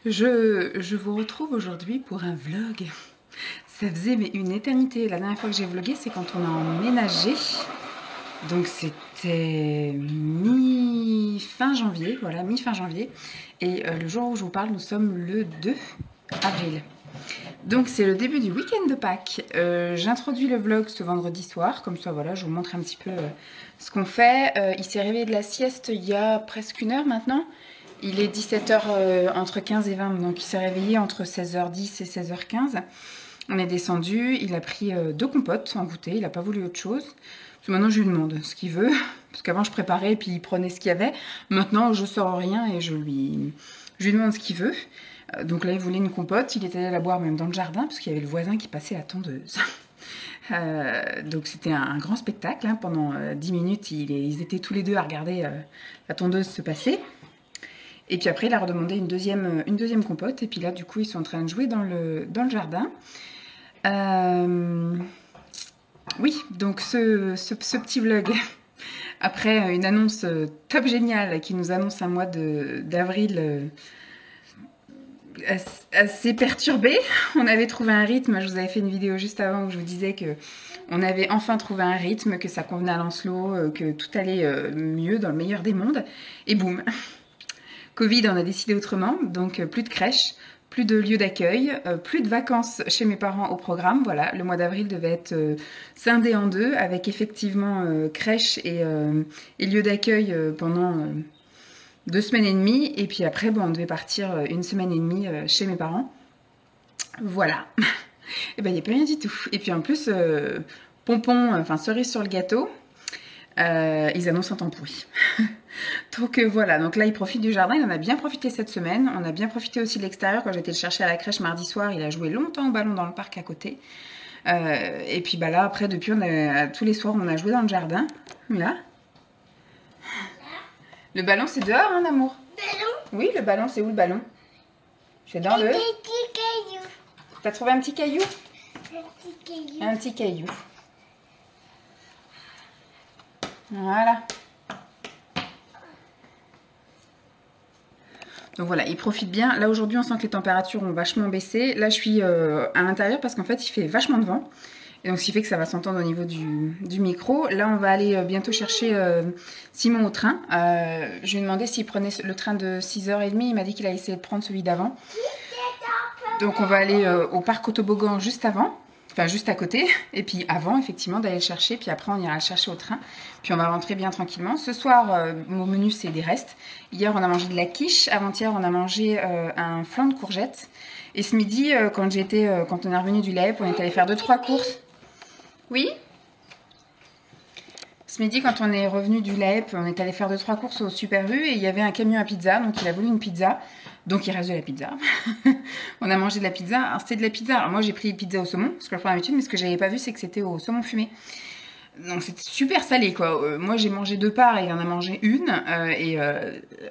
Je vous retrouve aujourd'hui pour un vlog. Ça faisait une éternité. La dernière fois que j'ai vlogué, c'est quand on a emménagé. Donc c'était mi-fin janvier, voilà, mi-fin janvier. Et le jour où je vous parle, nous sommes le 2 avril. Donc c'est le début du week-end de Pâques. J'introduis le vlog ce vendredi soir, comme ça voilà, je vous montre un petit peu ce qu'on fait. Il s'est réveillé de la sieste il y a presque une heure maintenant. Il est 17h entre 15 et 20, donc il s'est réveillé entre 16h10 et 16h15. On est descendu, il a pris 2 compotes en goûter, il n'a pas voulu autre chose. Parce que maintenant je lui demande ce qu'il veut, parce qu'avant je préparais et puis il prenait ce qu'il y avait. Maintenant je sors rien et je lui demande ce qu'il veut. Donc là il voulait une compote, il est allé la boire même dans le jardin, parce qu'il y avait le voisin qui passait la tondeuse. Donc c'était un grand spectacle, hein. Pendant 10 minutes ils étaient tous les deux à regarder la tondeuse se passer. Et puis après, il a redemandé une deuxième compote. Et puis là, du coup, ils sont en train de jouer dans le jardin. Oui, donc ce petit vlog, après une annonce top géniale qui nous annonce un mois d'avril assez perturbé. On avait trouvé un rythme. Je vous avais fait une vidéo juste avant où je vous disais que on avait enfin trouvé un rythme, que ça convenait à Lancelot, que tout allait mieux dans le meilleur des mondes. Et boum, Covid, on a décidé autrement, donc plus de crèche, plus de lieu d'accueil, plus de vacances chez mes parents au programme. Voilà, le mois d'avril devait être scindé en deux, avec effectivement crèche et lieu d'accueil pendant 2 semaines et demie. Et puis après, bon, on devait partir 1 semaine et demie chez mes parents. Voilà. Et ben, il n'y a pas rien du tout. Et puis en plus, pompon, enfin cerise sur le gâteau, ils annoncent un temps pourri. Donc voilà, donc là il profite du jardin, il en a bien profité cette semaine. On a bien profité aussi de l'extérieur. Quand j'étais le chercher à la crèche mardi soir, il a joué longtemps au ballon dans le parc à côté. Et puis bah là après, depuis tous les soirs on a joué dans le jardin. Là. Le ballon c'est dehors, hein, amour? Ballon? Oui, le ballon, c'est où le ballon? C'est dans le... Un petit caillou. T'as trouvé un petit caillou? Un petit caillou. Un petit caillou. Voilà. Donc voilà, il profite bien. Là aujourd'hui on sent que les températures ont vachement baissé. Là je suis à l'intérieur parce qu'en fait il fait vachement de vent. Et donc ce qui fait que ça va s'entendre au niveau du micro. Là on va aller bientôt chercher Simon au train. Je lui ai demandé s'il prenait le train de 6h30. Il m'a dit qu'il a essayé de prendre celui d'avant. Donc on va aller au parc au toboggan juste avant. Enfin juste à côté, et puis avant effectivement d'aller le chercher, puis après on ira le chercher au train, puis on va rentrer bien tranquillement. Ce soir, mon menu c'est des restes. Hier on a mangé de la quiche, avant-hier on a mangé un flan de courgettes, et ce midi quand on est revenu du LAEP, on est allé faire 2-3 courses. Oui. Ce midi quand on est revenu du LAEP, on est allé faire 2-3 courses au Super U, et il y avait un camion à pizza, donc il a voulu une pizza. Donc il reste de la pizza. On a mangé de la pizza. Alors c'était de la pizza. Alors moi j'ai pris pizza au saumon, ce que je prends d'habitude, mais ce que j'avais pas vu c'est que c'était au saumon fumé. Donc c'était super salé quoi. Moi j'ai mangé 2 parts et il en a mangé une.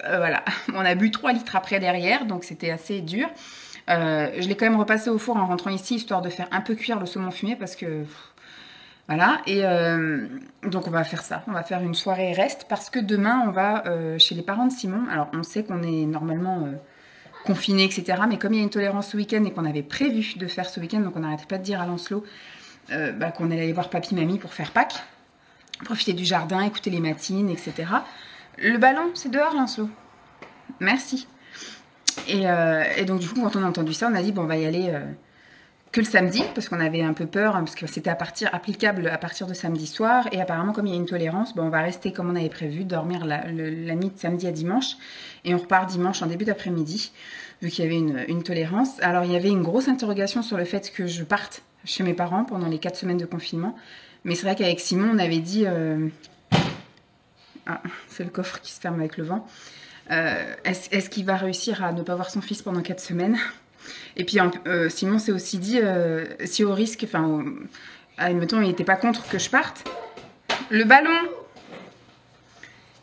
Voilà. On a bu 3 litres après derrière, donc c'était assez dur. Je l'ai quand même repassé au four en rentrant ici, histoire de faire un peu cuire le saumon fumé parce que... Voilà, et donc on va faire ça, on va faire une soirée reste parce que demain on va chez les parents de Simon. Alors on sait qu'on est normalement confinés, etc. Mais comme il y a une tolérance ce week-end et qu'on avait prévu de faire ce week-end, donc on n'arrêtait pas de dire à Lancelot qu'on allait aller voir papy-mamie pour faire Pâques, profiter du jardin, écouter les matines, etc. Le ballon, c'est dehors, Lancelot. Merci. Et donc du coup, quand on a entendu ça, on a dit bon, on va y aller... que le samedi, parce qu'on avait un peu peur, hein, parce que c'était applicable à partir de samedi soir, et apparemment comme il y a une tolérance, bon, on va rester comme on avait prévu, dormir la nuit de samedi à dimanche, et on repart dimanche en début d'après-midi, vu qu'il y avait une tolérance. Alors il y avait une grosse interrogation sur le fait que je parte chez mes parents pendant les 4 semaines de confinement, mais c'est vrai qu'avec Simon, on avait dit... Ah, c'est le coffre qui se ferme avec le vent. Est-ce qu'il va réussir à ne pas voir son fils pendant 4 semaines ? Et puis Simon s'est aussi dit, si au risque, enfin, admettons, il n'était pas contre que je parte. Le ballon,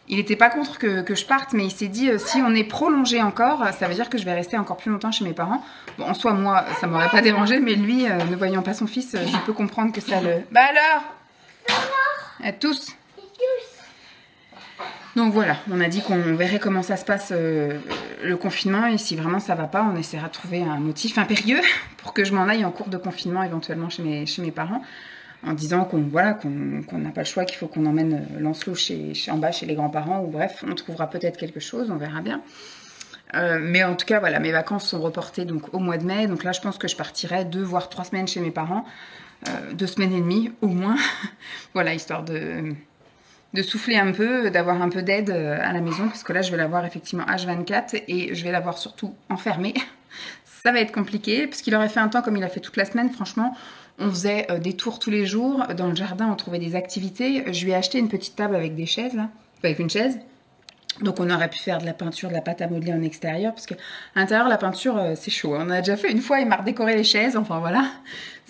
il n'était pas contre que je parte, mais il s'est dit, si on est prolongé encore, ça veut dire que je vais rester encore plus longtemps chez mes parents. Bon, en soi, moi, ça m'aurait pas dérangé, mais lui, ne voyant pas son fils, je peux comprendre que ça le... Bah alors, à tous. Donc voilà, on a dit qu'on verrait comment ça se passe le confinement et si vraiment ça va pas, on essaiera de trouver un motif impérieux pour que je m'en aille en cours de confinement éventuellement chez mes parents en disant qu'on n'a pas le choix, qu'il faut qu'on emmène Lancelot en bas chez les grands-parents ou bref, on trouvera peut-être quelque chose, on verra bien. Mais en tout cas, voilà, mes vacances sont reportées donc au mois de mai. Donc là, je pense que je partirai 2 voire 3 semaines chez mes parents. 2 semaines et demie au moins. Voilà, histoire de souffler un peu, d'avoir un peu d'aide à la maison. Parce que là, je vais l'avoir effectivement H24 et je vais l'avoir surtout enfermée. Ça va être compliqué. Parce qu'il aurait fait un temps comme il a fait toute la semaine. Franchement, on faisait des tours tous les jours. Dans le jardin, on trouvait des activités. Je lui ai acheté une petite table avec des chaises, là. Avec une chaise. Donc on aurait pu faire de la peinture, de la pâte à modeler en extérieur, parce que à l'intérieur la peinture c'est chaud. On a déjà fait une fois, il m'a redécoré les chaises, enfin voilà,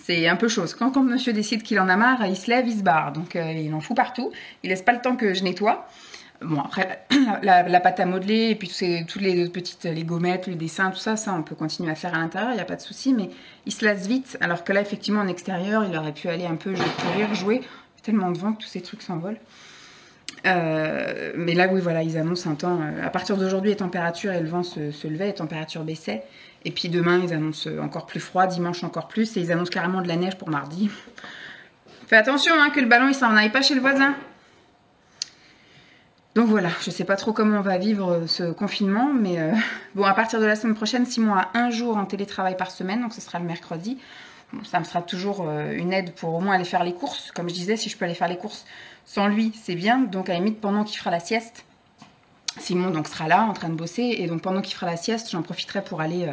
c'est un peu chaud. Quand monsieur décide qu'il en a marre, il se lève, il se barre, donc il en fout partout. Il laisse pas le temps que je nettoie. Bon après la pâte à modeler et puis toutes les petites les gommettes, les dessins, tout ça on peut continuer à faire à l'intérieur, il n'y a pas de souci, mais il se lasse vite. Alors que là effectivement en extérieur, il aurait pu aller un peu courir, jouer. Il y a tellement de vent que tous ces trucs s'envolent. Mais là, oui, voilà, ils annoncent un temps. À partir d'aujourd'hui, les températures et le vent se levaient, les températures baissaient. Et puis demain, ils annoncent encore plus froid, dimanche encore plus, et ils annoncent carrément de la neige pour mardi. Fais attention, hein, que le ballon, il s'en aille pas chez le voisin. Donc voilà, je sais pas trop comment on va vivre ce confinement, mais bon, à partir de la semaine prochaine, Simon a 1 jour en télétravail par semaine, donc ce sera le mercredi. Bon, ça me sera toujours une aide pour au moins aller faire les courses. Comme je disais, si je peux aller faire les courses sans lui, c'est bien. Donc à la limite, pendant qu'il fera la sieste, Simon donc sera là en train de bosser. Et donc pendant qu'il fera la sieste, j'en profiterai pour aller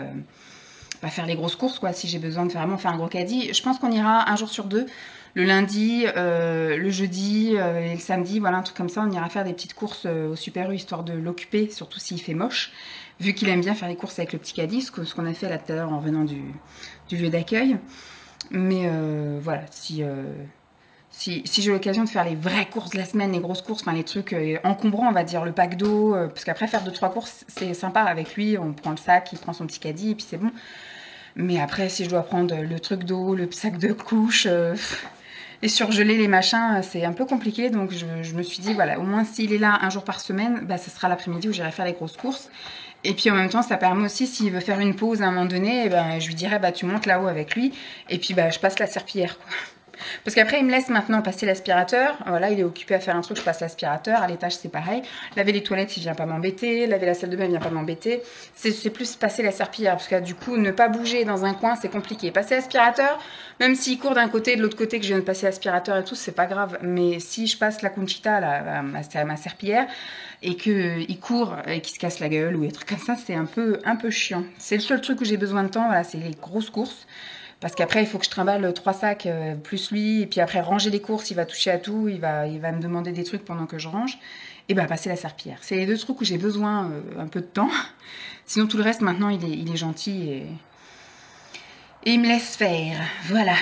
faire les grosses courses, quoi, si j'ai besoin de vraiment faire un gros caddie. Je pense qu'on ira 1 jour sur 2. Le lundi, le jeudi et le samedi, voilà, un truc comme ça. On ira faire des petites courses au Super U, histoire de l'occuper, surtout s'il fait moche. Vu qu'il aime bien faire les courses avec le petit caddie, ce qu'on a fait là tout à l'heure en revenant du lieu d'accueil. Mais voilà, si j'ai l'occasion de faire les vraies courses de la semaine, les grosses courses, enfin les trucs encombrants, on va dire, le pack d'eau, parce qu'après faire 2-3 courses, c'est sympa avec lui, on prend le sac, il prend son petit caddie et puis c'est bon. Mais après, si je dois prendre le truc d'eau, le sac de couche, les surgelés, les machins, c'est un peu compliqué. Donc je me suis dit, voilà, au moins s'il est là 1 jour par semaine, bah, ce sera l'après-midi où j'irai faire les grosses courses. Et puis en même temps, ça permet aussi, s'il veut faire une pause à un moment donné, ben, je lui dirais, bah, tu montes là-haut avec lui. Et puis bah, je passe la serpillière, quoi. Parce qu'après, il me laisse maintenant passer l'aspirateur. Voilà, il est occupé à faire un truc, je passe l'aspirateur. À l'étage, c'est pareil. Laver les toilettes, il vient pas m'embêter. Laver la salle de bain, il vient pas m'embêter. C'est plus passer la serpillière. Parce que du coup, ne pas bouger dans un coin, c'est compliqué. Passer l'aspirateur, même s'il court d'un côté et de l'autre côté, que je viens de passer l'aspirateur et tout, c'est pas grave. Mais si je passe la Conchita, ma serpillière, et qu'il court et qu'il se casse la gueule ou des trucs comme ça, c'est un peu chiant. C'est le seul truc où j'ai besoin de temps, voilà, c'est les grosses courses. Parce qu'après, il faut que je trimballe 3 sacs plus lui. Et puis après, ranger les courses, il va toucher à tout. Il va me demander des trucs pendant que je range. Et bah, passer la serpillière. C'est les 2 trucs où j'ai besoin un peu de temps. Sinon, tout le reste, maintenant, il est gentil et il me laisse faire. Voilà.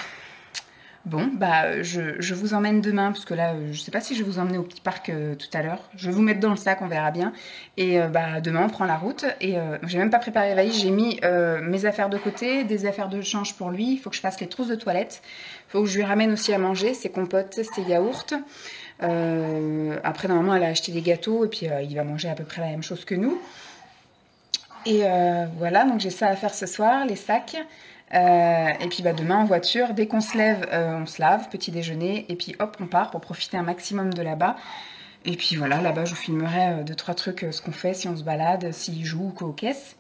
Bon, bah, je vous emmène demain, parce que là, je sais pas si je vais vous emmener au petit parc tout à l'heure. Je vais vous mettre dans le sac, on verra bien. Et bah, demain, on prend la route. Et j'ai même pas préparé la valise. J'ai mis mes affaires de côté, des affaires de change pour lui. Il faut que je fasse les trousses de toilette. Il faut que je lui ramène aussi à manger, ses compotes, ses yaourts. Après, normalement, elle a acheté des gâteaux. Et puis, il va manger à peu près la même chose que nous. Et voilà, donc j'ai ça à faire ce soir, les sacs. Et puis bah, demain en voiture, dès qu'on se lève, on se lave, petit déjeuner, et puis hop, on part pour profiter un maximum de là-bas. Et puis voilà, là-bas, je vous filmerai 2-3 trucs, ce qu'on fait, si on se balade, s'il joue ou quoi aux caisses.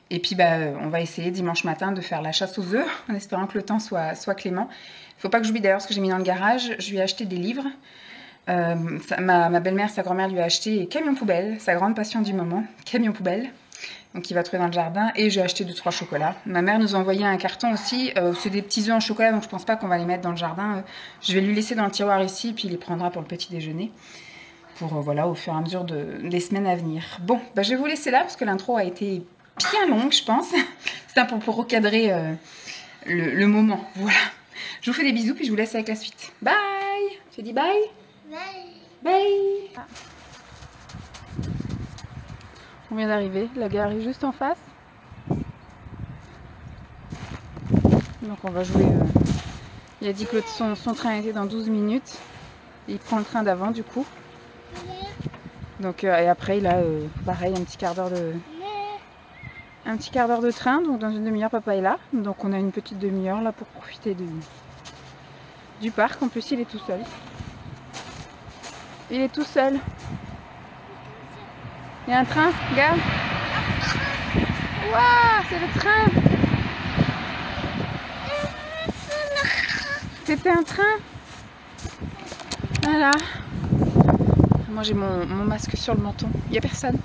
Et puis bah, on va essayer dimanche matin de faire la chasse aux œufs, en espérant que le temps soit clément. Il faut pas que j'oublie d'ailleurs ce que j'ai mis dans le garage. Je lui ai acheté des livres. Ma belle-mère, sa grand-mère lui a acheté camion poubelle, sa grande passion du moment, camion poubelle. Donc il va trouver dans le jardin. Et j'ai acheté 2-3 chocolats. Ma mère nous a envoyé un carton aussi. C'est des petits œufs en chocolat, donc je pense pas qu'on va les mettre dans le jardin. Je vais lui laisser dans le tiroir ici, puis il les prendra pour le petit déjeuner. Pour voilà, au fur et à mesure des semaines à venir. Bon, bah, je vais vous laisser là, parce que l'intro a été bien longue, je pense. C'est un peu pour recadrer le moment. Voilà. Je vous fais des bisous, puis je vous laisse avec la suite. Bye! Je dis bye! Bye. Bye! On vient d'arriver, la gare est juste en face. Donc on va jouer. Il a dit que son train était dans 12 minutes. Il prend le train d'avant du coup. Donc, et après, il a pareil, un petit quart d'heure de train. Donc, dans une demi-heure, papa est là. Donc, on a une petite demi-heure là pour profiter du parc. En plus, il est tout seul. Il est tout seul. Il y a un train, regarde. Waouh, c'est le train. C'était un train. Voilà. Moi j'ai mon masque sur le menton. Il n'y a personne.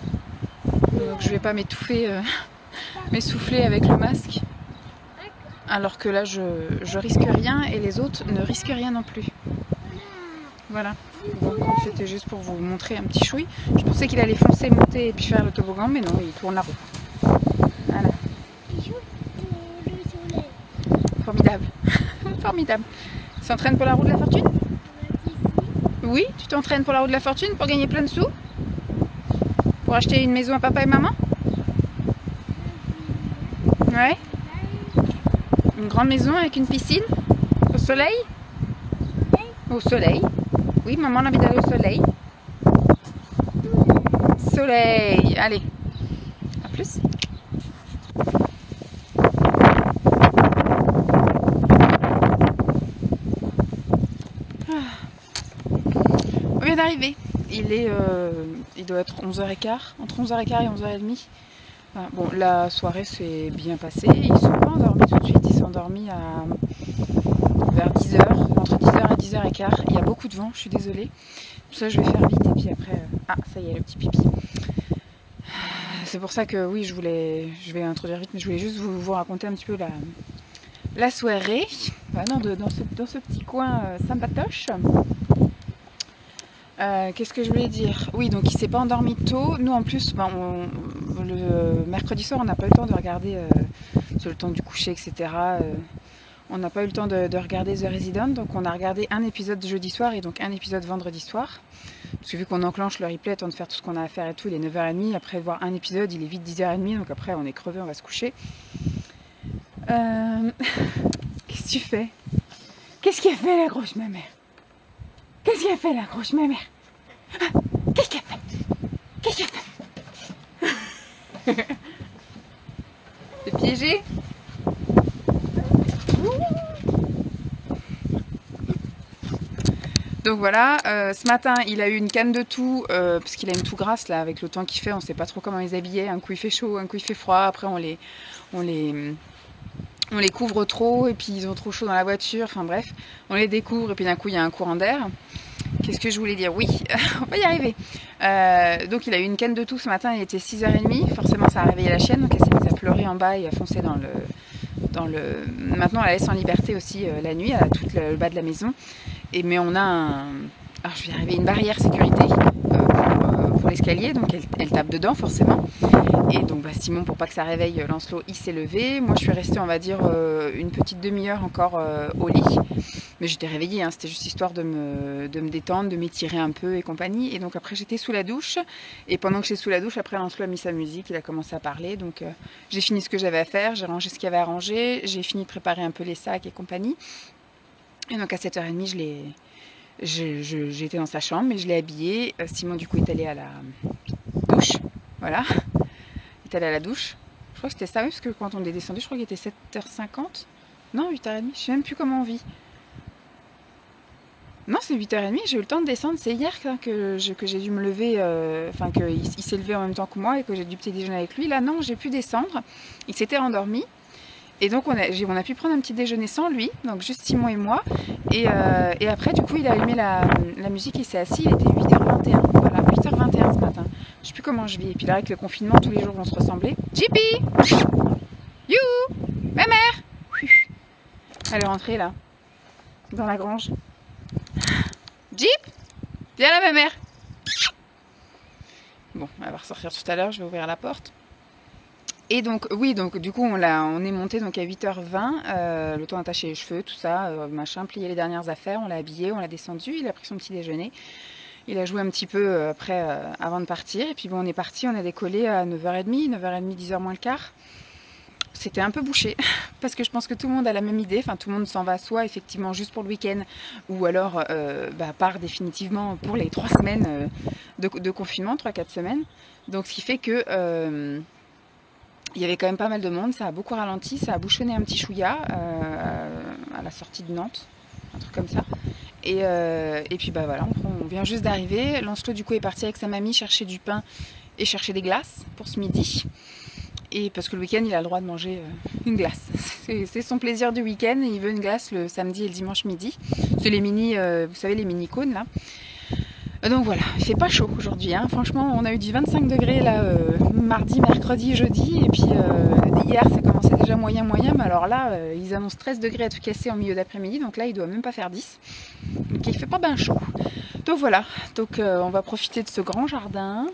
Donc je vais pas m'essouffler avec le masque. Alors que là je risque rien et les autres ne risquent rien non plus. Voilà. Donc c'était juste pour vous montrer un petit chouï. Je pensais qu'il allait foncer, monter et puis faire le toboggan, mais non, il tourne la roue. Voilà. Formidable. Formidable. Tu t'entraînes pour la roue de la fortune? Oui, tu t'entraînes pour la roue de la fortune pour gagner plein de sous? Pour acheter une maison à papa et maman? Ouais. Une grande maison avec une piscine? Au soleil? Au soleil. Oui, maman a envie d'aller au soleil. Soleil. Allez. À plus. On vient d'arriver. Il doit être 11h15, entre 11h15 et 11h30. Voilà. Bon, la soirée s'est bien passée. Ils ne sont pas endormis tout de suite. Ils sont endormis vers 10h, entre 10h et 10h15. Il y a beaucoup de vent, je suis désolée. Tout ça, je vais faire vite. Et puis après... Ah, ça y est, le petit pipi. C'est pour ça que, oui, je vais introduire vite, mais je voulais juste vous raconter un petit peu la soirée. Bah non, dans ce petit coin sympatoche. Qu'est-ce que je voulais dire? Oui, donc il s'est pas endormi tôt. Nous en plus, le mercredi soir, on n'a pas eu le temps de regarder sur le temps du coucher, etc. On n'a pas eu le temps de regarder The Resident, donc on a regardé un épisode jeudi soir et donc un épisode vendredi soir. Parce que vu qu'on enclenche le replay, temps de faire tout ce qu'on a à faire et tout, il est 9h30. Après de voir un épisode, il est vite 10h30, donc après on est crevé, on va se coucher. Qu'est-ce que tu fais? Qu'est-ce qu'il a fait la grosse mamère? Qu'est-ce qu'il a fait la grosse mamère? Qu'est-ce qu'il a fait? Qu'est-ce qu'il a fait? T'es piégé? Donc voilà, ce matin il a eu une canne de toux, parce qu'il a une toux grasse là, avec le temps qu'il fait, on sait pas trop comment les habiller, un coup il fait chaud, un coup il fait froid, après on les couvre trop et puis ils ont trop chaud dans la voiture, enfin bref, on les découvre et puis d'un coup il y a un courant d'air. Qu'est-ce que je voulais dire? Oui, on va y arriver. Donc il a eu une canne de toux ce matin, il était 6h30, forcément ça a réveillé la chienne, donc elle s'est mise à pleurer en bas et à foncer dans le... Maintenant elle la laisse en liberté aussi la nuit, à tout le bas de la maison. Mais on a alors je vais y arriver, une barrière sécurité pour l'escalier, donc elle tape dedans forcément. Et donc Simon, pour pas que ça réveille Lancelot, il s'est levé. Moi je suis restée, on va dire, une petite demi-heure encore au lit. Mais j'étais réveillée, hein, c'était juste histoire de me détendre, de m'étirer un peu et compagnie. Et donc après j'étais sous la douche. Et pendant que j'étais sous la douche, après Lancelot a mis sa musique, il a commencé à parler. Donc j'ai fini ce que j'avais à faire, j'ai rangé ce qu'il y avait à ranger, j'ai fini de préparer un peu les sacs et compagnie. Et donc à 7h30, j'étais dans sa chambre, mais je l'ai habillé. Simon du coup est allé à la douche. Voilà. Il est allé à la douche. Je crois que c'était ça, oui, parce que quand on est descendu, je crois qu'il était 7h50. Non, 8h30, je sais même plus comment on vit. Non, c'est 8h30, j'ai eu le temps de descendre. C'est hier que j'ai dû me lever, qu'il s'est levé en même temps que moi et que j'ai dû petit déjeuner avec lui. Là, non, j'ai pu descendre. Il s'était rendormi. Et donc on a pu prendre un petit déjeuner sans lui, donc juste Simon et moi. Et après du coup il a allumé la musique, il s'est assis, il était 8h21, voilà, 8h21 ce matin. Je sais plus comment je vis, et puis là avec le confinement tous les jours vont se ressembler. Jippy, you, ma mère. Elle est rentrée là, dans la grange. Jeep, viens là ma mère. Bon, elle va ressortir tout à l'heure, je vais ouvrir la porte. Et donc, oui, donc du coup, on est monté donc à 8h20, le temps d'attacher les cheveux, tout ça, machin, plier les dernières affaires, on l'a habillé, on l'a descendu, il a pris son petit déjeuner. Il a joué un petit peu après, avant de partir. Et puis bon, on est parti, on a décollé à 9h30, 9h30, 10h moins le quart. c'était un peu bouché parce que je pense que tout le monde a la même idée. Enfin, tout le monde s'en va soit effectivement juste pour le week-end ou alors part définitivement pour les 3 semaines de confinement, 3-4 semaines. Donc, ce qui fait que il y avait quand même pas mal de monde. Ça a beaucoup ralenti, ça a bouchonné un petit chouïa à la sortie de Nantes, un truc comme ça. Et puis bah voilà, on vient juste d'arriver. Lancelot du coup est parti avec sa mamie chercher du pain et chercher des glaces pour ce midi. Et parce que le week-end, il a le droit de manger une glace. C'est son plaisir du week-end. Il veut une glace le samedi et le dimanche midi. C'est les mini, vous savez, les mini cônes là. Donc voilà, il fait pas chaud aujourd'hui. Hein. Franchement, on a eu du 25 degrés là, mardi, mercredi, jeudi. Et puis hier, ça commençait déjà moyen. Mais alors là, ils annoncent 13 degrés à tout casser en milieu d'après-midi. Donc là, il doit même pas faire 10. Donc il fait pas bien chaud. Donc voilà, on va profiter de ce grand jardin,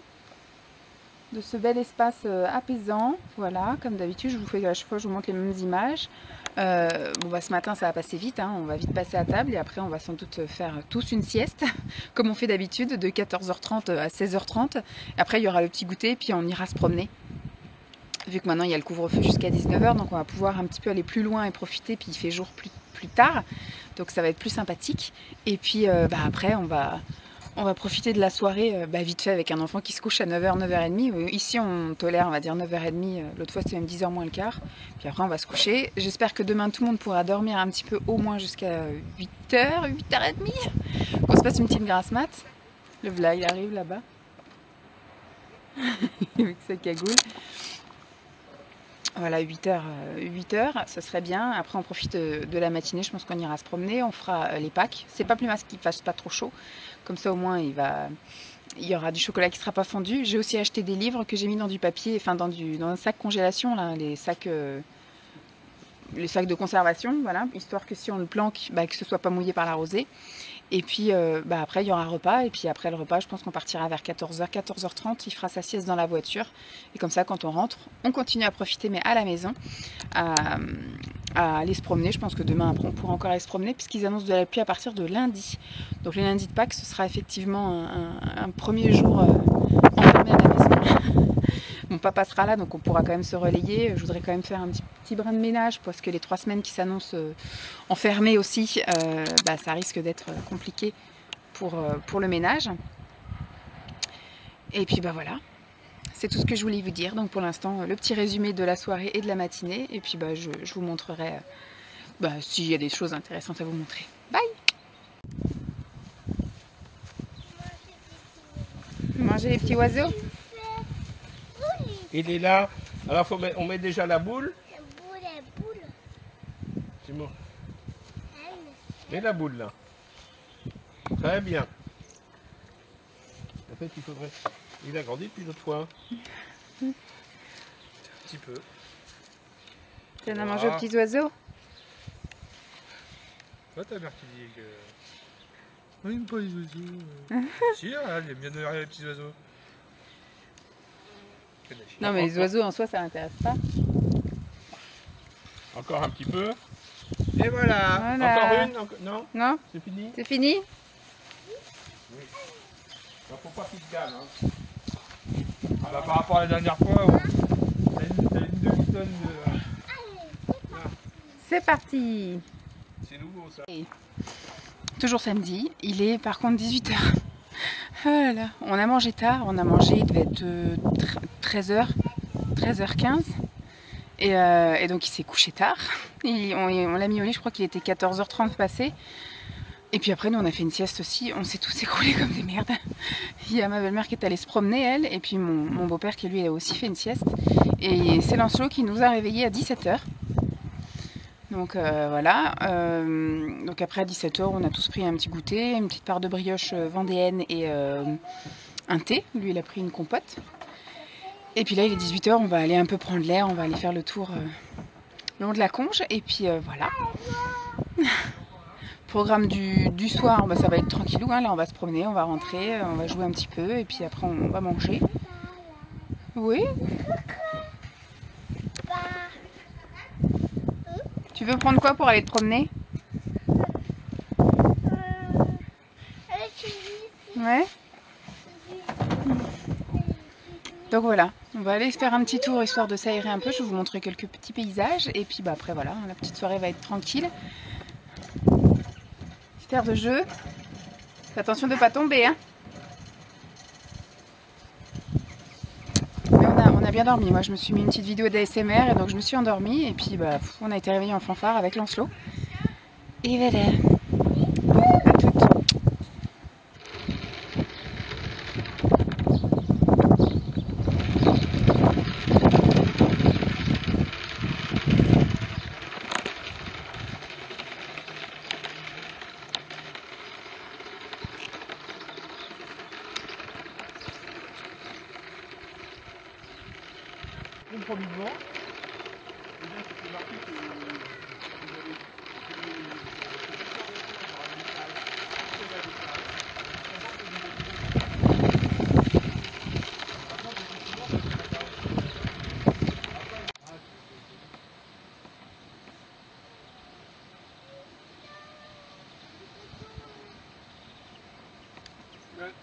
de ce bel espace apaisant. Voilà, comme d'habitude, je vous fais à chaque fois, je vous montre les mêmes images. Ce matin, ça va passer vite. Hein. On va vite passer à table et après, on va sans doute faire tous une sieste, comme on fait d'habitude, de 14h30 à 16h30. Après, il y aura le petit goûter, puis on ira se promener. Vu que maintenant, il y a le couvre-feu jusqu'à 19h, donc on va pouvoir un petit peu aller plus loin et profiter, puis il fait jour plus tard. Donc ça va être plus sympathique. Et puis après, on va profiter de la soirée vite fait avec un enfant qui se couche à 9h, 9h30. Ici, on tolère, on va dire 9h30. L'autre fois, c'était même 10h moins le quart. Puis après, on va se coucher. J'espère que demain, tout le monde pourra dormir un petit peu, au moins jusqu'à 8h, 8h30. Qu'on se passe une petite grasse mat. Le v'là, il arrive là-bas. Avec sa cagoule. Voilà, 8h, ce serait bien. Après, on profite de la matinée. Je pense qu'on ira se promener. On fera les Pâques. C'est pas plus mal qu'il fasse pas trop chaud. Comme ça, au moins, il y aura du chocolat qui sera pas fondu. J'ai aussi acheté des livres que j'ai mis dans du papier, enfin dans un sac congélation, là, les sacs de conservation, voilà, histoire que si on le planque, que ce soit pas mouillé par la rosée. Et puis après, il y aura un repas. Et puis après le repas, je pense qu'on partira vers 14h, 14h30. Il fera sa sieste dans la voiture. Et comme ça, quand on rentre, on continue à profiter, mais à la maison, à aller se promener. Je pense que demain, après, on pourra encore aller se promener, puisqu'ils annoncent de la pluie à partir de lundi. Donc les lundis de Pâques, ce sera effectivement un premier jour enfermé à la maison. Mon papa sera là, donc on pourra quand même se relayer. Je voudrais quand même faire un petit brin de ménage, parce que les 3 semaines qui s'annoncent enfermées aussi, ça risque d'être compliqué pour le ménage. Et puis voilà, c'est tout ce que je voulais vous dire. Donc pour l'instant, le petit résumé de la soirée et de la matinée. Et puis je vous montrerai s'il y a des choses intéressantes à vous montrer. Bye! Manger les petits oiseaux. Il est là. Alors on met déjà la boule. La boule. C'est bon. Mets la boule là. Très bien. En fait, il faudrait. Il a grandi depuis l'autre fois. Un petit peu. Tu en as mangé aux petits oiseaux? Toi, ta mère qui dit que. On n'aime pas les oiseaux. Si, elle aime bien donner les petits oiseaux. Non, mais les oiseaux en soi, ça l'intéresse pas. Encore un petit peu. Et voilà. Encore une. Non. Non? C'est fini. C'est fini? Oui. Il faut pas qu'il se gale. Hein. Par rapport à la dernière fois, t'as une demi-tonne de. C'est parti! C'est nouveau ça. Et toujours samedi, il est par contre 18h. Oh là là. On a mangé tard, il devait être 13h, 13h15. Et donc il s'est couché tard. On l'a mis au lit, je crois qu'il était 14h30 passé. Et puis après, nous on a fait une sieste aussi. On s'est tous écroulés comme des merdes. Il y a ma belle-mère qui est allée se promener, elle. Et puis mon beau-père qui lui a aussi fait une sieste. Et c'est Lancelot qui nous a réveillés à 17h. Donc voilà. Donc après à 17h, on a tous pris un petit goûter, une petite part de brioche vendéenne et un thé. Lui, il a pris une compote. Et puis là, il est 18h, on va aller un peu prendre l'air, on va aller faire le tour le long de la Conge. Et puis voilà. Programme du soir, ça va être tranquillou. Hein. Là, on va se promener, on va rentrer, on va jouer un petit peu. Et puis après, on va manger. Oui. Tu veux prendre quoi pour aller te promener? Ouais. Donc voilà, On va aller faire un petit tour histoire de s'aérer un peu. Je vais vous montrer quelques petits paysages. Et puis bah, après voilà, la petite soirée va être tranquille. Petite aire de jeu. Fais attention de ne pas tomber. Hein. Mais on a bien dormi. Moi je me suis mis une petite vidéo d'ASMR et donc je me suis endormie. Et puis bah, on a été réveillés en fanfare avec Lancelot. Et voilà. À toutes. Promptement. Eh bien, c'était marqué que vous avez...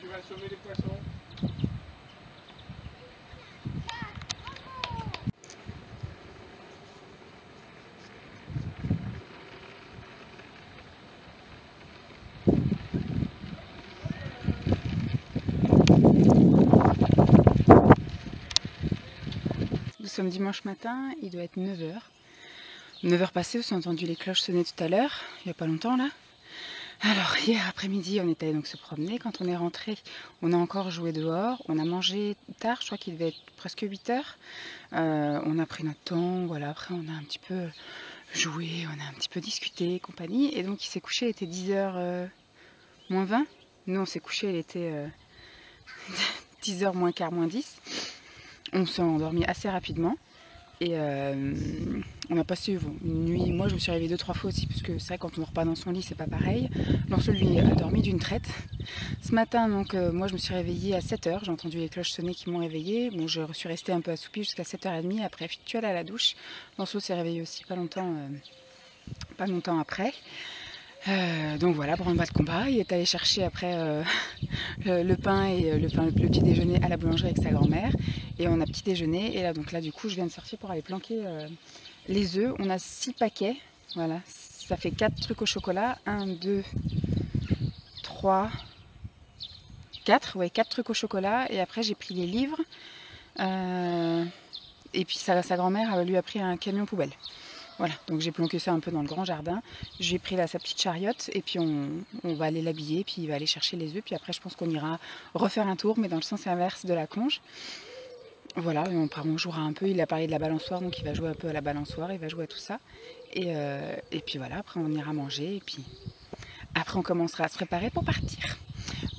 Tu vas assommer les poissons. Nous sommes dimanche matin, il doit être 9 h. 9 h passées, vous avez entendu les cloches sonner tout à l'heure, il n'y a pas longtemps là. Alors hier après-midi, on était allé donc se promener. Quand on est rentré, on a encore joué dehors. On a mangé tard, je crois qu'il devait être presque 8 h. On a pris notre temps, voilà. Après on a un petit peu joué, on a un petit peu discuté, compagnie. Et donc il s'est couché, il était 10 h moins 20. Nous on s'est couché, il était 10 h moins quart, moins 10. On s'est endormi assez rapidement et on a passé une nuit. Moi je me suis réveillée 2-3 fois aussi parce que c'est vrai quand on dort pas dans son lit c'est pas pareil. Lancelot lui a dormi d'une traite. Ce matin donc moi je me suis réveillée à 7 h, j'ai entendu les cloches sonner qui m'ont réveillée. Bon je suis restée un peu assoupie jusqu'à 7 h 30, après je suis allée à la douche. Lancelot s'est réveillé aussi pas longtemps après. Donc voilà, branle-bas de combat. Il est allé chercher après le pain et le petit déjeuner à la boulangerie avec sa grand-mère. Et on a petit déjeuner. Et là, donc là, du coup, je viens de sortir pour aller planquer les œufs. On a 6 paquets. Voilà, ça fait 4 trucs au chocolat. 1, 2, 3, 4. Ouais, 4 trucs au chocolat. Et après, j'ai pris les livres. Et puis sa grand-mère lui a pris un camion poubelle. Voilà, donc j'ai planqué ça un peu dans le grand jardin. J'ai pris là sa petite chariote et puis on va aller l'habiller, puis il va aller chercher les œufs. Puis après, je pense qu'on ira refaire un tour, mais dans le sens inverse de la conge. Voilà, et on jouera un peu. Il a parlé de la balançoire, donc il va jouer un peu à la balançoire, il va jouer à tout ça. Et puis voilà, après on ira manger et puis après on commencera à se préparer pour partir.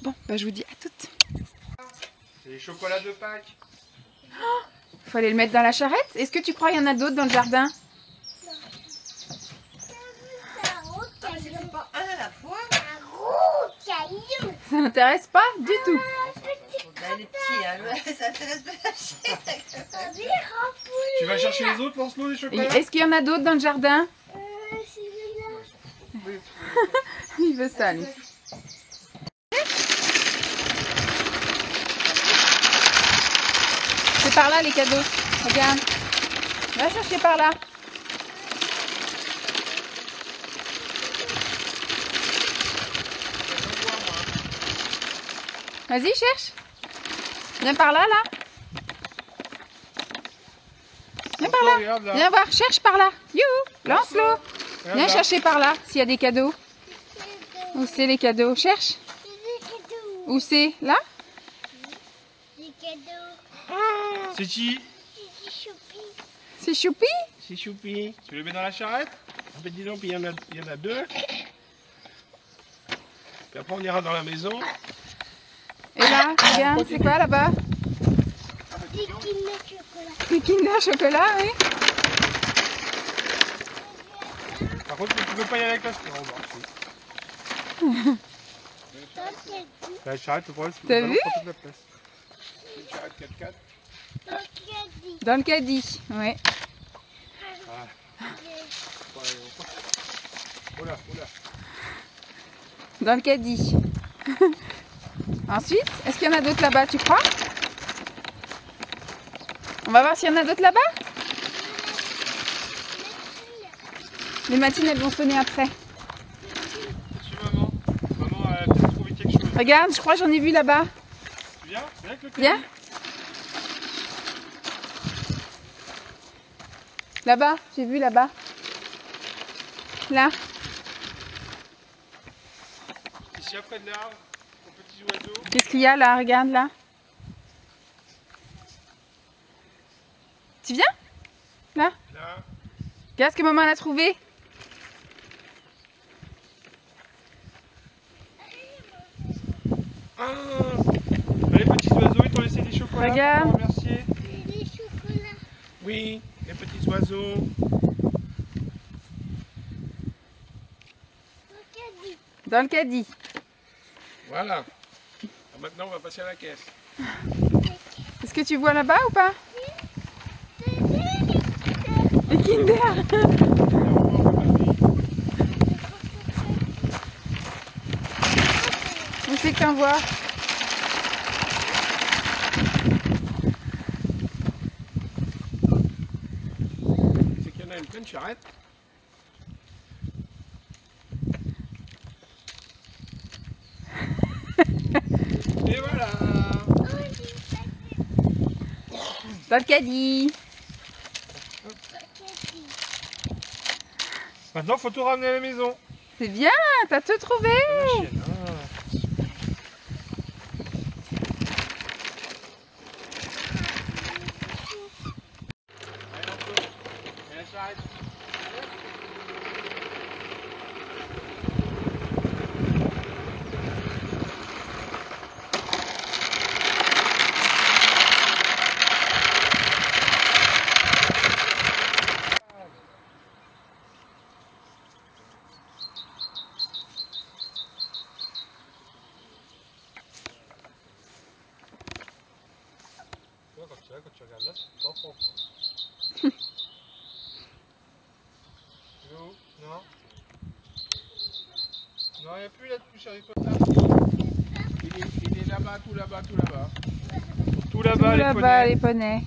Bon, bah, je vous dis à toutes. C'est les chocolats de Pâques. Il faut aller le mettre dans la charrette. Est-ce que tu crois qu'il y en a d'autres dans le jardin? C'est pas un à la fois. Un gros caillou. Ça m'intéresse pas du tout. Elle est petite, hein. Ça intéresse pas la chienne. Tu vas chercher les autres, Lancelot, les chocolats? Est-ce qu'il y en a d'autres dans le jardin? Celui-là. Il veut ça, lui. C'est par là les cadeaux. Regarde. Va chercher par là. Vas-y, cherche. Viens par là, là. Viens par là. Regarde, là. Viens voir, cherche par là. Youhou, Lancelot. Regarde Viens là. chercher par là, s'il y a des cadeaux. Où c'est les cadeaux? Cherche. C'est des cadeaux. Où c'est? Là? Des cadeaux. C'est qui? C'est des choupis. C'est Choupi? C'est choupi. Tu les mets dans la charrette? Ah ben dis donc, puis il y en a 2. Puis après on ira dans la maison. Et là, regarde, c'est quoi là-bas? Des Kinder chocolat. Des Kinder chocolat, oui. Par contre, tu peux pas y aller avec la charrette. Toi, t'as dit. La charrette, le problème, c'est que T'as le ballon vu? prend toute la place. Une charrette 4x4. Toi, tu as dit. Dans le caddie, ouais. Oula. Dans le caddie. Ensuite, est-ce qu'il y en a d'autres là-bas, tu crois? On va voir s'il y en a d'autres là-bas. Les matines, elles vont sonner après. Suis maman. Maman a peut-être trouvé quelque chose. Regarde, je crois que j'en ai vu là-bas. Viens, viens avec le caddie. Viens. Là-bas, j'ai vu là-bas. Là. Ici après de l'arbre, aux petits oiseaux. Qu'est-ce qu'il y a là? Regarde là. Tu viens? Là. Là. Regarde ce que maman a trouvé. Ah, les petits oiseaux, ils t'ont laissé des chocolats. Regarde. Pour te remercier. Des chocolats. Oui, les petits oiseaux. Dans le caddie. Voilà. Maintenant, on va passer à la caisse. Est-ce que tu vois là-bas ou pas? Les Kinder. Où c'est que t'en vois? C'est qu'il y en a une pleine charrette. Et voilà. Dans le caddie. Maintenant, faut tout ramener à la maison. C'est bien, t'as tout trouvé. La chienne, ah. Allez, Anto. Et la charrette. Tu vois, quand tu regardes là, c'est pas propre. L'eau, non. Non, il n'y a plus là de couche Harry Potter. Il est là-bas, tout là-bas, tout là-bas. Tout Tout là-bas, les là-bas, poneys. les poneys.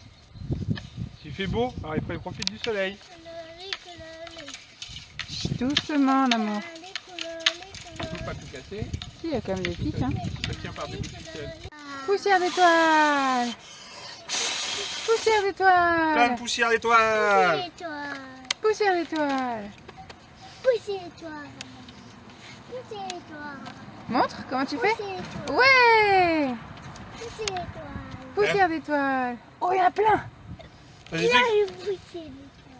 S'il fait beau, alors il profite du soleil. Doucement, l'amour. Tu peux pas tout casser. Il y a quand même des pics, hein. Ça tient par des bouts de ficelle. Poussière d'étoiles. Poussière Plein d'étoiles. de poussière d'étoiles. Poussière d'étoiles. Montre comment tu fais. Ouais. Poussière d'étoiles. Oh, il y en a plein. Vas-y, fais.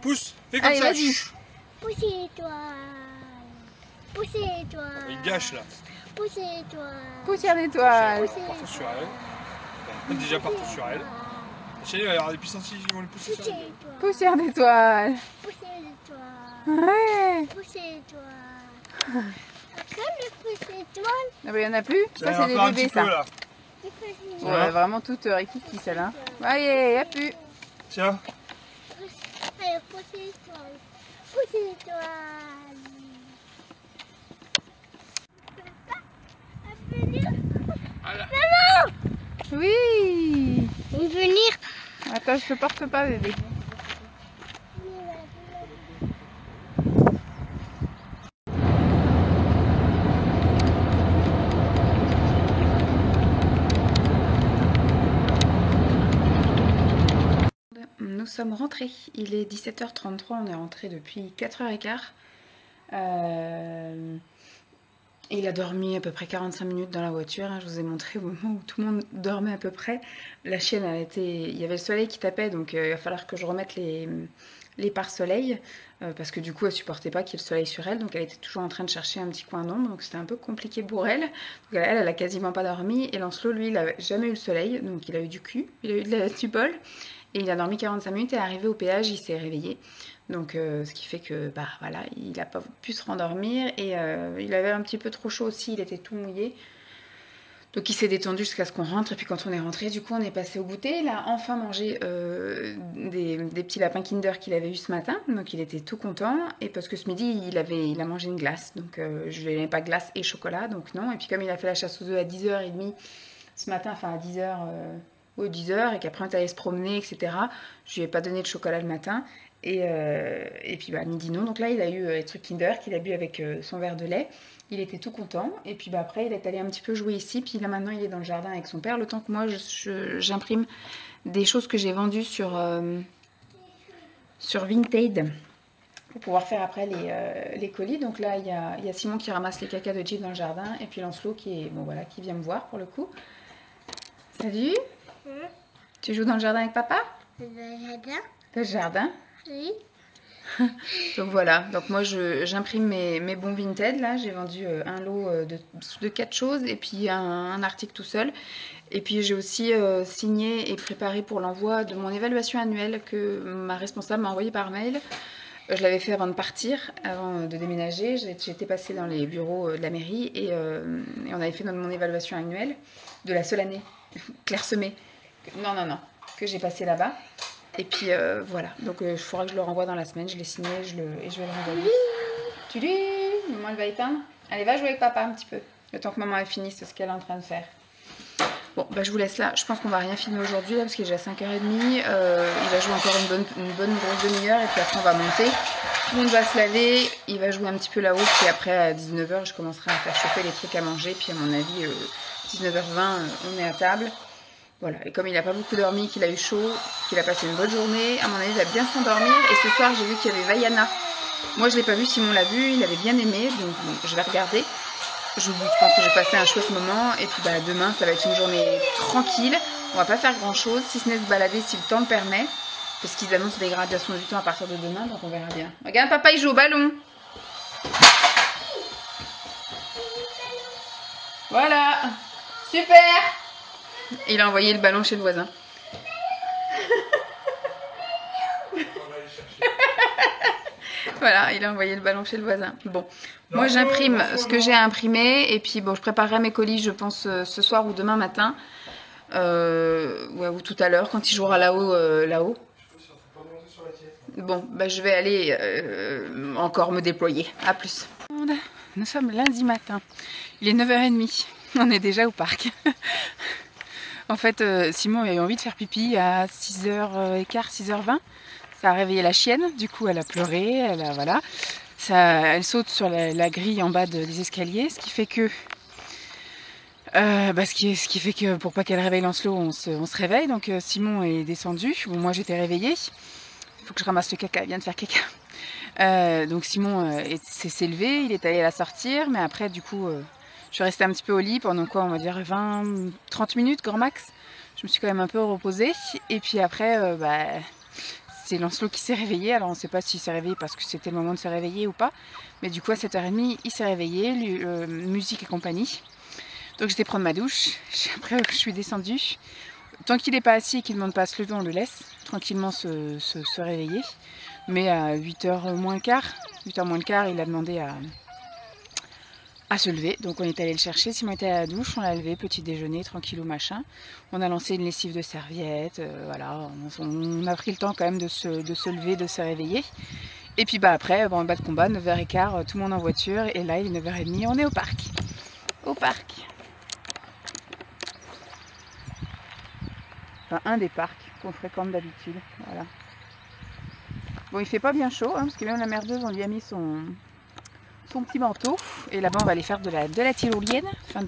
Pousse. Fais comme Allez, ça. vas-y. Chut. Poussez-toi. Il gâche là. Poussez-toi. Poussière d'étoiles. Partout sur elle. Déjà partout sur elle. Chez elle, il va y avoir des puissances qui vont les pousser sur elle. Poussez-toi. Poussière d'étoiles. Poussez-toi. Ouais. Poussez-toi. Comme le poussez-toi, Ah bah, il y en a plus. Ça, c'est encore les un bébés, petit peu ça. là. il faut dire. Ouais, vraiment toute rikiki, celle-là. Allez, y a plus. Tiens. Allez, poussez-toi. Poussez-toi. Oui. Venir. Attends, je te porte pas, bébé. Nous sommes rentrés. Il est 17h33. On est rentrés depuis 4h15. Il a dormi à peu près 45 minutes dans la voiture, hein. Je vous ai montré au moment où tout le monde dormait à peu près. La chienne, il y avait le soleil qui tapait, donc il va falloir que je remette les pare-soleil, parce que du coup elle supportait pas qu'il y ait le soleil sur elle, donc elle était toujours en train de chercher un petit coin d'ombre, donc c'était un peu compliqué pour elle. Donc elle a quasiment pas dormi, et Lancelot, lui, il a jamais eu le soleil, donc il a eu du cul, il a eu du bol, et il a dormi 45 minutes, et arrivé au péage, il s'est réveillé. Donc ce qui fait que bah voilà, il n'a pas pu se rendormir, et il avait un petit peu trop chaud aussi, il était tout mouillé. Donc il s'est détendu jusqu'à ce qu'on rentre, et puis quand on est rentré, du coup on est passé au goûter. Il a enfin mangé des petits lapins Kinder qu'il avait eu ce matin, donc il était tout content. Et parce que ce midi il a mangé une glace, donc je lui ai pas glace et chocolat, donc non. Et puis comme il a fait la chasse aux œufs à 10h30 ce matin, enfin à 10h ou 10h et qu'après on est allé se promener, etc. Je lui ai pas donné de chocolat le matin. Et puis bah, midi non. Donc là, il a eu les trucs Kinder qu'il a bu avec son verre de lait. Il était tout content. Et puis bah, après, il est allé un petit peu jouer ici. Puis là, maintenant, il est dans le jardin avec son père. Le temps que moi, j'imprime des choses que j'ai vendues sur Vinted pour pouvoir faire après les colis. Donc là, il y a Simon qui ramasse les cacas de Jeep dans le jardin. Et puis Lancelot qui vient me voir pour le coup. Salut. Tu joues dans le jardin avec papa? Le jardin? Le jardin? Oui. Donc voilà, donc moi j'imprime mes bons Vinted, là j'ai vendu un lot de 4 choses et puis un article tout seul. Et puis j'ai aussi signé et préparé pour l'envoi de mon évaluation annuelle que ma responsable m'a envoyé par mail. Je l'avais fait avant de partir, avant de déménager. J'étais passée dans les bureaux de la mairie et on avait fait mon évaluation annuelle de la seule année clairsemée. Non, que j'ai passé là-bas. Et puis voilà, donc il faudra que je le renvoie dans la semaine, je l'ai signé et je vais le renvoyer. Tu dis, maman elle va éteindre. Allez, va jouer avec papa un petit peu, le temps que maman elle finisse ce qu'elle est en train de faire. Bon, bah je vous laisse là, je pense qu'on va rien filmer aujourd'hui là, parce qu'il est déjà 5h30. Il va jouer encore une bonne grosse demi-heure et puis après on va monter. Tout le monde va se laver, il va jouer un petit peu là-haut, puis après à 19h je commencerai à faire chauffer les trucs à manger, puis à mon avis 19h20 on est à table. Voilà, et comme il n'a pas beaucoup dormi, qu'il a eu chaud, qu'il a passé une bonne journée, à mon avis il va bien s'endormir. Et ce soir j'ai vu qu'il y avait Vaiana. Moi je l'ai pas vu, Simon l'a vu, il avait bien aimé, donc bon, je vais regarder. Je pense que j'ai passé un chouette moment. Et puis bah, demain ça va être une journée tranquille. On va pas faire grand chose, si ce n'est se balader si le temps le permet. Parce qu'ils annoncent des dégradations du temps à partir de demain, donc on verra bien. Regarde, papa il joue au ballon. Voilà, super. Il a envoyé le ballon chez le voisin. Voilà, il a envoyé le ballon chez le voisin. Bon, moi j'imprime ce que j'ai à imprimer. Et puis bon, je préparerai mes colis, je pense, ce soir ou demain matin. Ouais, ou tout à l'heure, quand il jouera là-haut. Bon, bah, je vais aller encore me déployer. À plus. Nous sommes lundi matin. Il est 9h30. On est déjà au parc. En fait, Simon a eu envie de faire pipi à 6h15, 6h20. Ça a réveillé la chienne, du coup elle a pleuré, elle saute sur la grille en bas des escaliers, ce qui fait que, ce qui fait que pour pas qu'elle réveille Lancelot, on se réveille. Donc Simon est descendu, bon, moi j'étais réveillée, il faut que je ramasse le caca, il vient de faire caca. Donc Simon s'est levé, il est allé la sortir, mais après du coup... je suis restée un petit peu au lit pendant quoi, on va dire 20-30 minutes, grand max. Je me suis quand même un peu reposée. Et puis après, c'est Lancelot qui s'est réveillé. Alors on ne sait pas s'il s'est réveillé parce que c'était le moment de se réveiller ou pas. Mais du coup, à 7h30, il s'est réveillé, musique et compagnie. Donc j'étais prendre ma douche. Après, je suis descendue. Tant qu'il n'est pas assis et qu'il ne demande pas à se lever, on le laisse tranquillement se réveiller. Mais à 8h moins le quart, il a demandé à se lever, donc on est allé le chercher. Simon était à la douche, on l'a levé, petit déjeuner, tranquillou machin. On a lancé une lessive de serviettes, voilà, on a pris le temps quand même de se lever, de se réveiller. Et puis bah après, bon, bas de combat, 9h15, tout le monde en voiture, et là il est 9h30, on est au parc. Au parc. Enfin, un des parcs qu'on fréquente d'habitude, voilà. Bon, il fait pas bien chaud, hein, parce que même la merdeuse, on lui a mis son petit manteau. Et là-bas, on va aller faire de la tyrolienne. Enfin,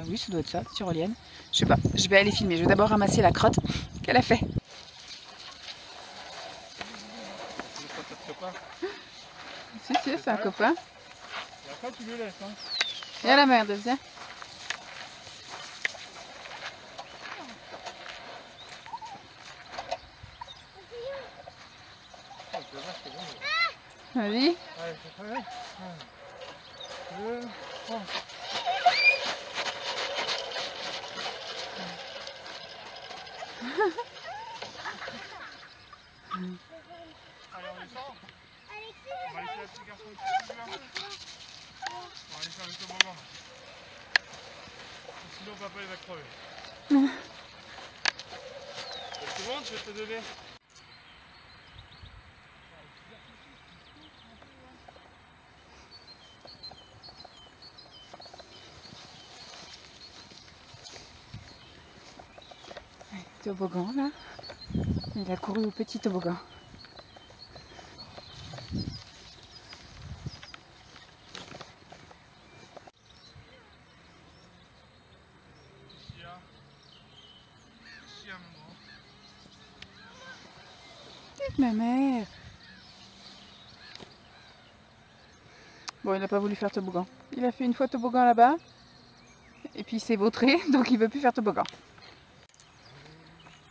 oui, ça doit être ça, tyrolienne. Je sais pas, je vais aller filmer. Je vais d'abord ramasser la crotte qu'elle a fait. Si, c'est un copain. Et après, tu le laisses. Hein. Viens la merdeuse, viens. Vas-y. Allez, c'est très bien. 1, 2, 3. Allez, on descend. On va laisser la petite garçon ici, là. On va aller faire le toboggan. Sinon, papa, il va crever. C'est bon, je vais te donner. toboggan là. Il a couru au petit toboggan. Ma mère. Bon, il n'a pas voulu faire toboggan. Il a fait une fois toboggan là-bas. Et puis il s'est vautré, donc il veut plus faire toboggan.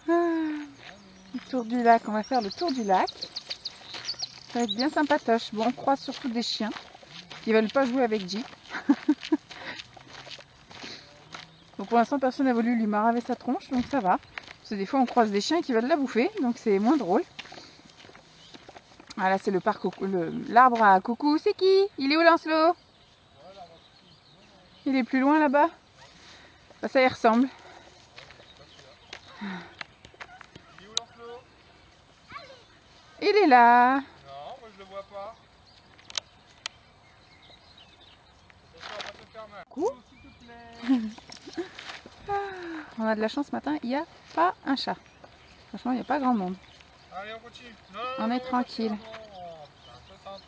Le tour du lac, on va faire le tour du lac. Ça va être bien sympatoche. Bon, on croise surtout des chiens qui veulent pas jouer avec Jeep. Donc pour l'instant, personne n'a voulu lui maraver sa tronche, donc ça va. Parce que des fois, on croise des chiens qui veulent la bouffer, donc c'est moins drôle. Ah là, c'est le parc, l'arbre à coucou. C'est qui? Il est où, Lancelot? Il est plus loin là-bas. Bah, ça y ressemble. Il est où Lancelot? Il est là. Non, moi je le vois pas. Attention à pas te faire mal. Coucou. S'il te plaît. On a de la chance ce matin, il n'y a pas un chat. Franchement, il n'y a pas grand monde. Allez, on continue. Non, On est tranquille. non, putain, ça,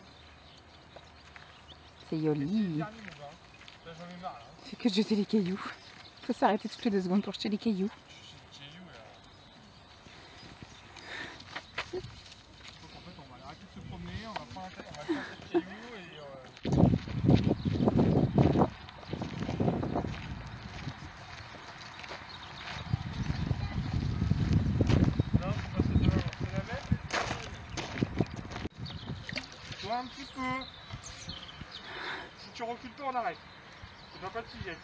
C'est c'est un Yoli. dernier move, hein. Là, j'en ai marre, là. Il fait que de jeter les cailloux. Il faut s'arrêter toutes les 2 secondes pour jeter les cailloux. Je suis où, là? Donc, en fait, on va arrêter de se promener, on va prendre un tête, on va faire cette caillou et non, c'est pas cette devant, c'est la même. Toi, un petit peu. Si tu recules pas, on arrête. Tu dois pas te figer.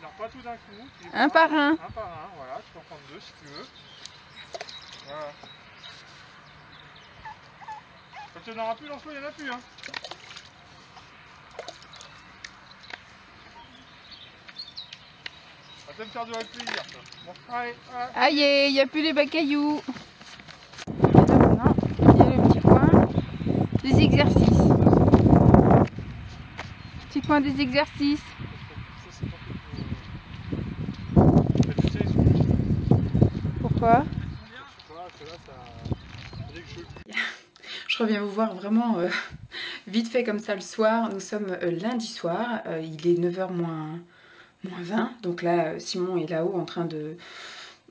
Non, pas tout d'un coup. Tu Un prends par un. Un par un, voilà. Tu peux en prendre 2 si tu veux. Voilà. Quand il n'y en aura plus, Lancelot, il n'y en a plus. Hein. Ça va me faire durer le plaisir, ça. Bon, allez, voilà. Aïe, il n'y a plus les bas cailloux. Et donc, non, il y a le petit coin des exercices. Petit coin des exercices. Ça, c'est pas fait pour... Mais tu sais, ils sont plus. Pourquoi? Je sais pas, parce que là, ça... Dès que je... Je reviens vous voir vraiment vite fait comme ça le soir. Nous sommes lundi soir. Il est 9h moins 20. Donc là, Simon est là-haut en train de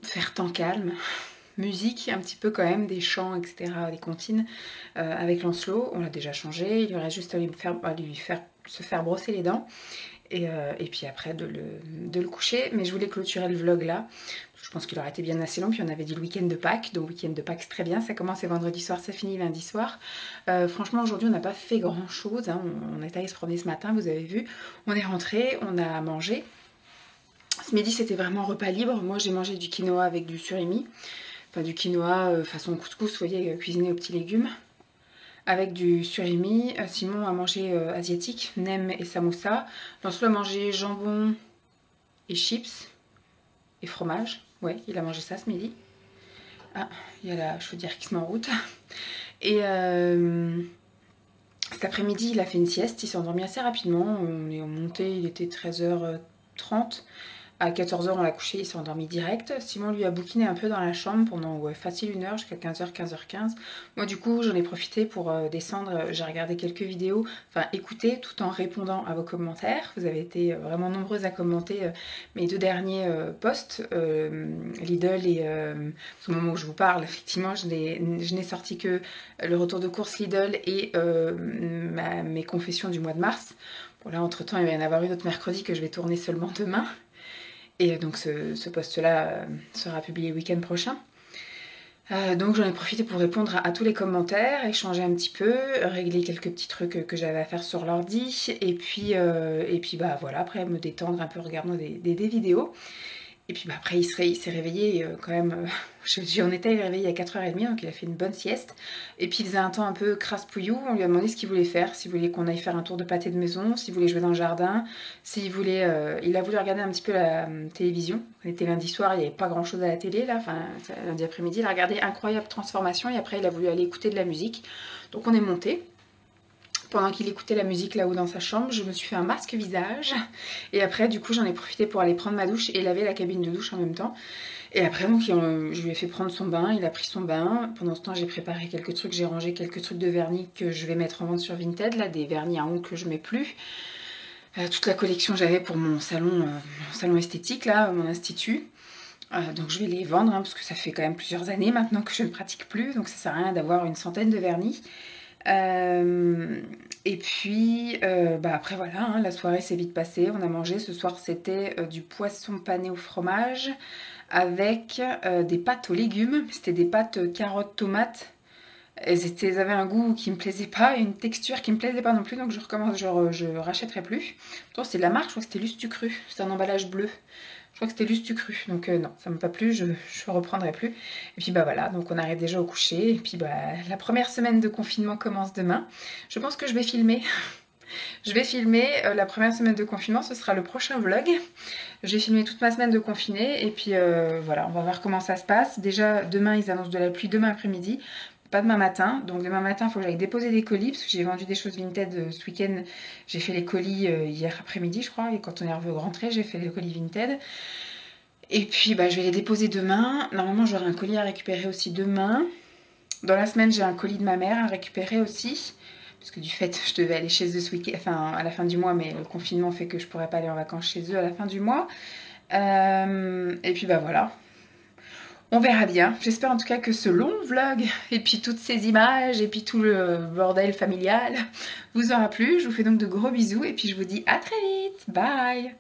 faire temps calme. Musique, un petit peu quand même, des chants, etc. Des comptines avec Lancelot. On l'a déjà changé. Il y aurait juste à se faire brosser les dents. Et puis après de le coucher. Mais je voulais clôturer le vlog là. Je pense qu'il aurait été bien assez long. Puis on avait dit le week-end de Pâques. Donc week-end de Pâques c'est très bien. Ça commence vendredi soir, ça finit lundi soir. Franchement aujourd'hui on n'a pas fait grand chose. Hein. On est allé se promener ce matin, vous avez vu. On est rentré, on a mangé. Ce midi c'était vraiment repas libre. Moi j'ai mangé du quinoa avec du surimi. Enfin du quinoa façon couscous, vous voyez, cuisiné aux petits légumes. Avec du surimi. Simon a mangé asiatique, nem et samoussa. Lancelot a mangé jambon et chips et fromage. Ouais, il a mangé ça ce midi. Ah, il y a la chaudière qui se met en route. Et cet après-midi, il a fait une sieste. Il s'est endormi assez rapidement. On est monté, il était 13h30. À 14h, on l'a couché, il s'est endormi direct. Simon lui a bouquiné un peu dans la chambre pendant facile 1 heure, jusqu'à 15h, 15h15. Moi, du coup, j'en ai profité pour descendre. J'ai regardé quelques vidéos, enfin écouter, tout en répondant à vos commentaires. Vous avez été vraiment nombreuses à commenter mes 2 derniers posts, Lidl et au moment où je vous parle, effectivement, je n'ai sorti que le retour de course Lidl et mes confessions du mois de mars. Bon là, entre-temps, il va y en avoir une autre mercredi que je vais tourner seulement demain. Et donc ce post-là sera publié le week-end prochain. Donc j'en ai profité pour répondre à tous les commentaires, échanger un petit peu, régler quelques petits trucs que j'avais à faire sur l'ordi. Et puis bah voilà, après me détendre un peu en regardant des vidéos. Et puis bah, après il s'est réveillé quand même, on était réveillé à 4h30, donc il a fait une bonne sieste. Et puis il faisait un temps un peu crasse-pouillou, on lui a demandé ce qu'il voulait faire, s'il voulait qu'on aille faire un tour de pâté de maison, s'il voulait jouer dans le jardin, s'il voulait... il a voulu regarder un petit peu la télévision. On était lundi soir, il n'y avait pas grand chose à la télé là, enfin lundi après-midi, il a regardé Incroyable Transformation et après il a voulu aller écouter de la musique. Donc on est monté. pendant qu'il écoutait la musique là-haut dans sa chambre, je me suis fait un masque visage. Et après, du coup, j'en ai profité pour aller prendre ma douche et laver la cabine de douche en même temps. Et après, donc, je lui ai fait prendre son bain, il a pris son bain. Pendant ce temps, j'ai préparé quelques trucs, j'ai rangé quelques trucs de vernis que je vais mettre en vente sur Vinted, là, des vernis à ongles que je mets plus. Toute la collection que j'avais pour mon salon esthétique, là, mon institut. Donc je vais les vendre, hein, parce que ça fait quand même plusieurs années maintenant que je ne pratique plus, donc ça sert à rien d'avoir une centaine de vernis. Et puis après voilà, hein, la soirée s'est vite passée, on a mangé. Ce soir c'était du poisson pané au fromage avec des pâtes aux légumes. C'était des pâtes carottes tomates. Elles avaient un goût qui me plaisait pas et une texture qui me plaisait pas non plus, donc je rachèterai plus. Pourtant c'est de la marque, je crois que c'était Lustu Cru, c'est un emballage bleu. Je crois que c'était Lustu Cru, donc non, ça m'a pas plu, je reprendrai plus. Et puis bah voilà, donc on arrive déjà au coucher, et puis bah la première semaine de confinement commence demain. Je pense que je vais filmer. Je vais filmer la première semaine de confinement, ce sera le prochain vlog. J'ai filmé toute ma semaine de confiné, et puis voilà, on va voir comment ça se passe. Déjà, demain, ils annoncent de la pluie demain après-midi. Pas demain matin, donc demain matin il faut que j'aille déposer des colis parce que j'ai vendu des choses Vinted ce week-end. J'ai fait les colis hier après-midi je crois, et quand on est rentré j'ai fait les colis Vinted. Et puis bah, je vais les déposer demain. Normalement j'aurai un colis à récupérer aussi demain. Dans la semaine j'ai un colis de ma mère à récupérer aussi, parce que du fait je devais aller chez eux ce week-end, enfin à la fin du mois, mais le confinement fait que je pourrais pas aller en vacances chez eux à la fin du mois. Et puis bah voilà. On verra bien. J'espère en tout cas que ce long vlog et puis toutes ces images et puis tout le bordel familial vous aura plu. Je vous fais donc de gros bisous et puis je vous dis à très vite. Bye!